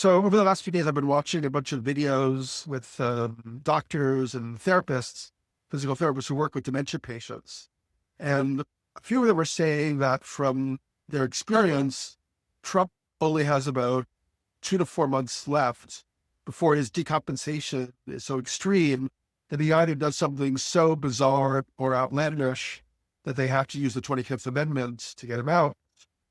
So over the last few days, I've been watching a bunch of videos with doctors and therapists, physical therapists who work with dementia patients. And a few of them were saying that from their experience, Trump only has about 2 to 4 months left before his decompensation is so extreme that he either does something so bizarre or outlandish that they have to use the 25th Amendment to get him out,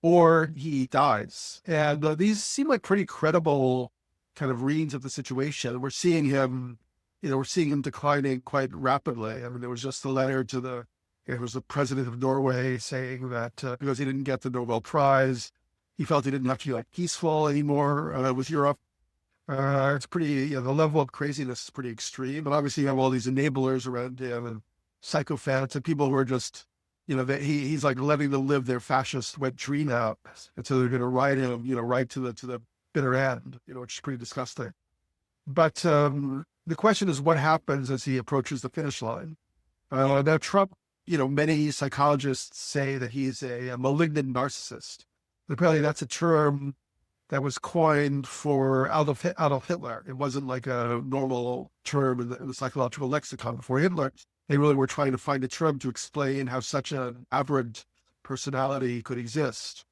or he dies. And these seem like pretty credible kind of reads of the situation. We're seeing him, we're seeing him declining quite rapidly. I mean, there was just a letter to it was the president of Norway saying that because he didn't get the Nobel Prize, he felt he didn't have to be like peaceful anymore with Europe. It's pretty, the level of craziness is pretty extreme. And obviously you have all these enablers around him and psychopaths and people who are just, he's like letting them live their fascist wet dream out. And so they're going to ride him, right to the bitter end, which is pretty disgusting. But the question is what happens as he approaches the finish line? Now Trump, many psychologists say that he's a malignant narcissist. Apparently that's a term that was coined for Adolf Hitler. It wasn't like a normal term in the psychological lexicon before Hitler. They really were trying to find a term to explain how such an aberrant personality could exist.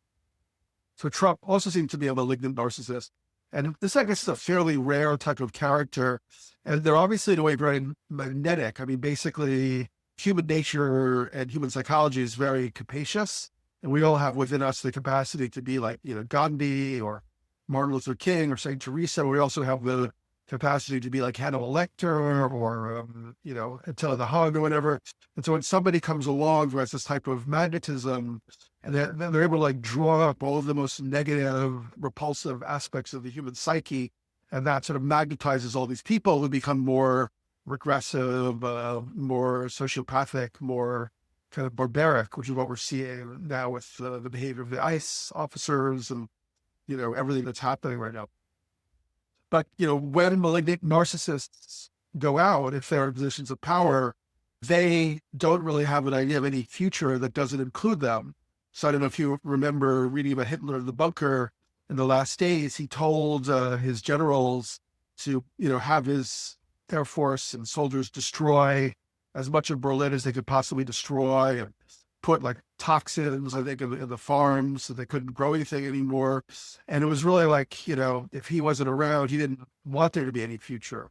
So Trump also seemed to be a malignant narcissist. And this, I guess, is a fairly rare type of character. And they're obviously, in a way, very magnetic. I mean, basically, human nature and human psychology is very capacious. And we all have within us the capacity to be like, Gandhi or Martin Luther King or St. Teresa. We also have the capacity to be like Hannibal Lecter or, Attila the Hun or whatever. And so when somebody comes along who has this type of magnetism, and they're able to like draw up all of the most negative, repulsive aspects of the human psyche, and that sort of magnetizes all these people who become more regressive, more sociopathic, more kind of barbaric, which is what we're seeing now with the behavior of the ICE officers and, everything that's happening right now. But, when malignant narcissists go out, if they're in positions of power, they don't really have an idea of any future that doesn't include them. So I don't know if you remember reading about Hitler in the bunker in the last days. He told his generals to, have his Air Force and soldiers destroy as much of Berlin as they could possibly destroy and put like toxins, I think, in the farms so they couldn't grow anything anymore. And it was really like, if he wasn't around, he didn't want there to be any future.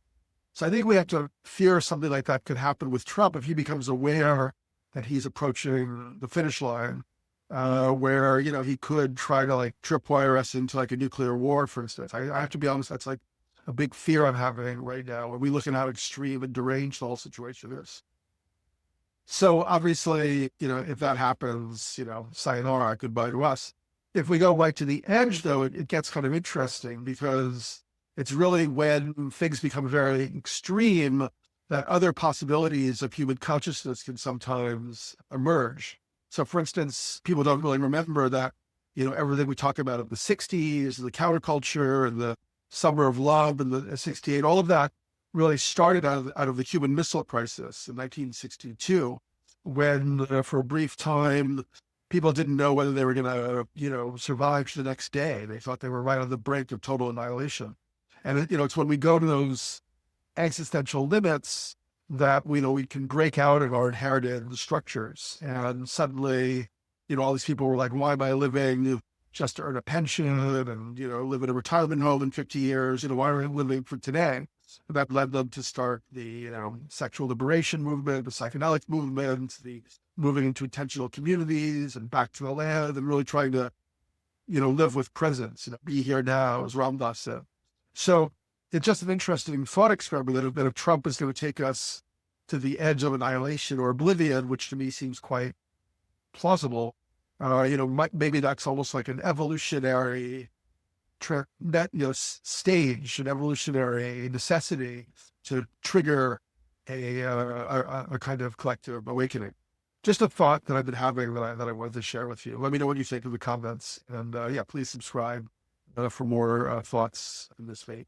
So I think we have to fear something like that could happen with Trump if he becomes aware that he's approaching the finish line, where, he could try to like tripwire us into like a nuclear war, for instance. I have to be honest, that's like a big fear I'm having right now when we look at how extreme and deranged the whole situation is. So obviously, if that happens, sayonara, goodbye to us. If we go right to the edge, though, it gets kind of interesting because it's really when things become very extreme that other possibilities of human consciousness can sometimes emerge. So for instance, people don't really remember that, everything we talk about of the 60s, the counterculture and the summer of love and the 68, all of that really started out of the Cuban Missile Crisis in 1962, when for a brief time, people didn't know whether they were going to, survive to the next day. They thought they were right on the brink of total annihilation. And, it's when we go to those existential limits that, we can break out of our inherited structures. And suddenly, all these people were like, why am I living just to earn a pension and, live in a retirement home in 50 years? Why am I living for today? And that led them to start the, sexual liberation movement, the psychedelic movement, the moving into intentional communities and back to the land and really trying to, live with presence, be here now, as Ram Dass said. So it's just an interesting thought experiment that if Trump is going to take us to the edge of annihilation or oblivion, which to me seems quite plausible, maybe that's almost like an evolutionary stage, an evolutionary necessity to trigger a kind of collective awakening. Just a thought that I've been having that I wanted to share with you. Let me know what you think in the comments, and please subscribe for more thoughts in this vein.